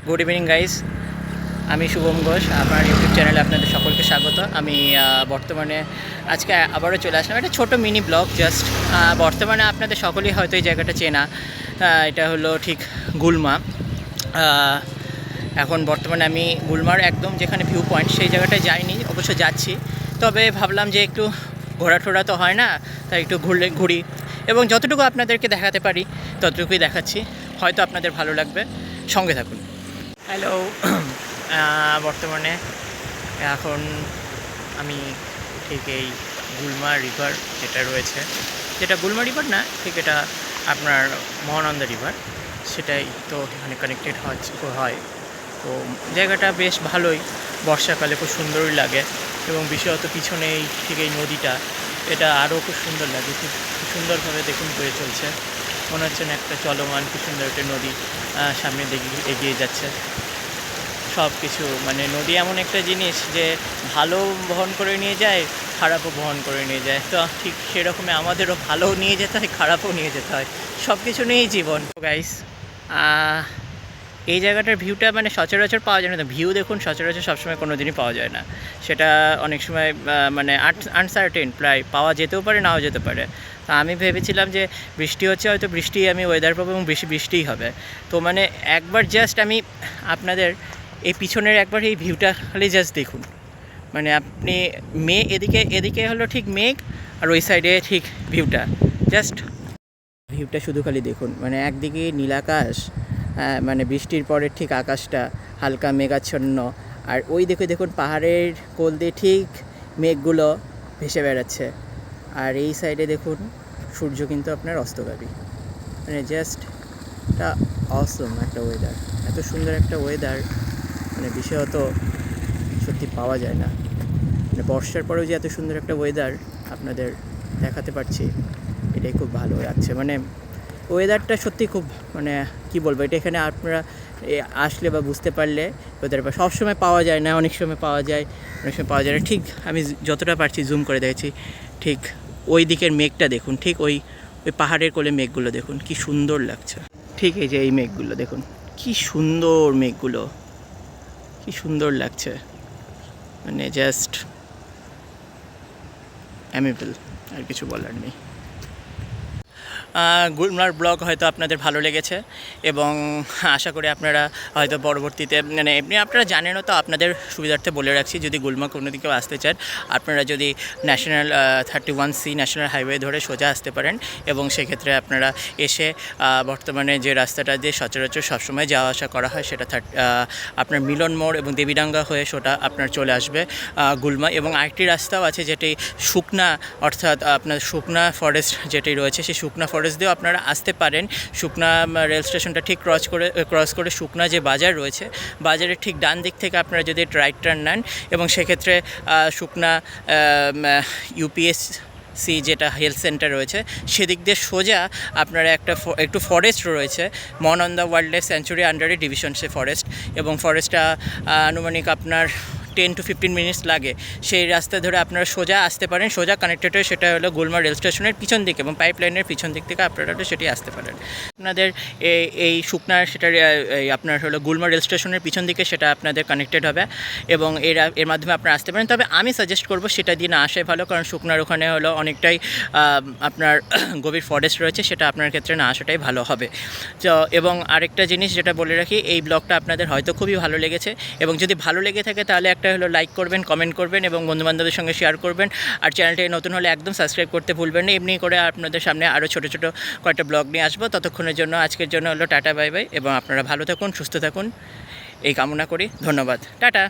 Good evening guys, আমি শুভম ঘোষ। আপনার YouTube চ্যানেলে আপনাদের সকলকে স্বাগত। আমি বর্তমানে আজকে আবারও চলে আসলাম একটা ছোটো মিনি ব্লগ। জাস্ট বর্তমানে আপনাদের সকলেই হয়তো এই জায়গাটা চেনা। এটা হলো ঠিক গুলমা। এখন বর্তমানে আমি গুলমার একদম যেখানে ভিউ পয়েন্ট সেই জায়গাটায় যাইনি, অবশ্য যাচ্ছি। তবে ভাবলাম যে একটু ঘোরাটোরা তো হয় না, তাই একটু ঘুরি এবং যতটুকু আপনাদেরকে দেখাতে পারি ততটুকুই দেখাচ্ছি। হয়তো আপনাদের ভালো লাগবে, সঙ্গে থাকুন। হ্যালো, বর্তমানে এখন আমি ঠিক এই গুলমা রিভার যেটা রয়েছে, যেটা গুলমা রিভার না, ঠিক এটা আপনার মহানন্দা রিভার, সেটাই তো এখানে কানেক্টেড হয়। তো জায়গাটা বেশ ভালোই, বর্ষাকালে খুব সুন্দরই লাগে এবং বিশেষত পিছনে এই ঠিক এই নদীটা, এটা আরও খুব সুন্দর লাগে। খুব সুন্দরভাবে দেখুন বয়ে চলছে, মনে হচ্ছে না একটা চলমান খুব সুন্দর একটা নদী সামনের দিকে এগিয়ে যাচ্ছে। সব কিছু মানে নদী এমন একটা জিনিস যে ভালো বহন করে নিয়ে যায়, খারাপও বহন করে নিয়ে যায়। তো ঠিক সেরকমই আমাদেরও ভালোও নিয়ে যেতে হয়, খারাপও নিয়ে যেতে হয়, সব কিছু নিয়েই জীবন। গাইস, এই জায়গাটার ভিউটা মানে সচরাচর পাওয়া যায় না। তো ভিউ দেখুন, সচরাচর সবসময় কোনো দিনই পাওয়া যায় না। সেটা অনেক সময় মানে আনসার্টেন, প্রায় পাওয়া যেতেও পারে, নাও যেতে পারে। তা আমি ভেবেছিলাম যে বৃষ্টি হচ্ছে, হয়তো বৃষ্টি আমি ওয়েদার পাবো এবং বেশি বৃষ্টিই হবে। তো মানে একবার জাস্ট আমি আপনাদের এই পিছনের একবার এই ভিউটা খালি জাস্ট দেখুন। মানে আপনি এদিকে হলো ঠিক মেঘ, আর ওই সাইডে ঠিক ভিউটা, জাস্ট ভিউটা শুধু খালি দেখুন। মানে একদিকে নীলাকাশ, মানে বৃষ্টির পরে ঠিক আকাশটা হালকা মেঘাচ্ছন্ন, আর ওই দেখুন পাহাড়ের কোল দিয়ে ঠিক মেঘগুলো ভেসে বেড়াচ্ছে। আর এই সাইডে দেখুন সূর্য কিন্তু আপনার অস্তগামী। মানে জাস্ট একটা অসম একটা ওয়েদার, এত সুন্দর একটা ওয়েদার মানে বিশেষত সত্যি পাওয়া যায় না। মানে বর্ষার পরেও যে এত সুন্দর একটা ওয়েদার আপনাদের দেখাতে পারছি, এটাই খুব ভালো লাগছে। মানে ওয়েদারটা সত্যি খুব, মানে কি বলবো, এটা এখানে আপনারা আসলে বা বুঝতে পারলে ওয়েদার সবসময় পাওয়া যায় না, অনেক সময় পাওয়া যায়, অনেক সময় পাওয়া যায় না। ঠিক আমি যতটা পারছি জুম করে দেখেছি, ঠিক ওই দিকের মেঘটা দেখুন, ঠিক ওই পাহাড়ের কোলে মেঘগুলো দেখুন কি সুন্দর লাগছে। ঠিক এই যে এই মেঘগুলো দেখুন কি সুন্দর, মেঘগুলো কি সুন্দর লাগছে, মানে জাস্ট অ্যামেবল, আর কিছু বলার নেই। গুলমার ব্লগ হয়তো আপনাদের ভালো লেগেছে এবং আশা করি আপনারা হয়তো পরবর্তীতে, মানে এমনি আপনারা জানেনও, তো আপনাদের সুবিধার্থে বলে রাখছি, যদি গুলমা কোনো দিকেও আসতে চান, আপনারা যদি ন্যাশনাল 31C ন্যাশনাল হাইওয়ে ধরে সোজা আসতে পারেন এবং সেক্ষেত্রে আপনারা এসে বর্তমানে যে রাস্তাটা দিয়ে সচরাচর সবসময় যাওয়া আসা করা হয়, সেটা আপনার মিলন মোড় এবং দেবীডাঙ্গা হয়ে সেটা আপনার চলে আসবে গুলমা। এবং আরেকটি রাস্তাও আছে যেটি শুকনা, অর্থাৎ আপনার শুকনা ফরেস্ট যেটি রয়েছে, সেই শুকনা ফরেস্ট দিয়েও আপনারা আসতে পারেন। শুকনা রেল স্টেশনটা ঠিক ক্রস করে শুকনা যে বাজার রয়েছে, বাজারের ঠিক ডান দিক থেকে আপনারা যদি রাইট টার্ন নেন এবং সেক্ষেত্রে শুকনা UPSC যেটা হেলথ সেন্টার রয়েছে, সেদিক দিয়ে সোজা আপনারা একটু ফরেস্ট রয়েছে, মহানন্দা ওয়াইল্ড লাইফ স্যাঞ্চুরি আন্ডারে ডিভিশন সে ফরেস্ট, এবং ফরেস্টটা আনুমানিক আপনার 10 to 15 মিনিটস লাগে। সেই রাস্তা ধরে আপনারা সোজা আসতে পারেন, সোজা কানেক্টেড হয়ে সেটা হলো গুলমা রেল স্টেশনের পিছন দিকে এবং পাইপলাইনের পিছন দিক থেকে আপনারা সেটি আসতে পারেন। আপনাদের এই শুকনার সেটা আপনার হলো গুলমা রেল স্টেশনের পিছন দিকে সেটা আপনাদের কানেক্টেড হবে এবং এর মাধ্যমে আপনারা আসতে পারেন। তবে আমি সাজেস্ট করবো সেটা দিয়ে না আসাই ভালো, কারণ শুকনার ওখানে হলো অনেকটাই আপনার গভীর ফরেস্ট রয়েছে, সেটা আপনার ক্ষেত্রে না আসাটাই ভালো হবে। তো এবং আরেকটা জিনিস যেটা বলে রাখি, এই ব্লগটা আপনাদের হয়তো খুবই ভালো লেগেছে এবং যদি ভালো লেগে থাকে তাহলে একটা হলো লাইক করবেন, কমেন্ট করবেন এবং বন্ধুবান্ধবদের সঙ্গে শেয়ার করবেন। আর চ্যানেলটি নতুন হলে একদম সাবস্ক্রাইব করতে ভুলবেন না। এমনি করে আপনাদের সামনে আরও ছোটো ছোটো কয়েকটা ব্লগ নিয়ে আসবো। ততক্ষণের জন্য, আজকের জন্য হলো টাটা, বাই বাই, এবং আপনারা ভালো থাকুন, সুস্থ থাকুন এই কামনা করি। ধন্যবাদ, টাটা।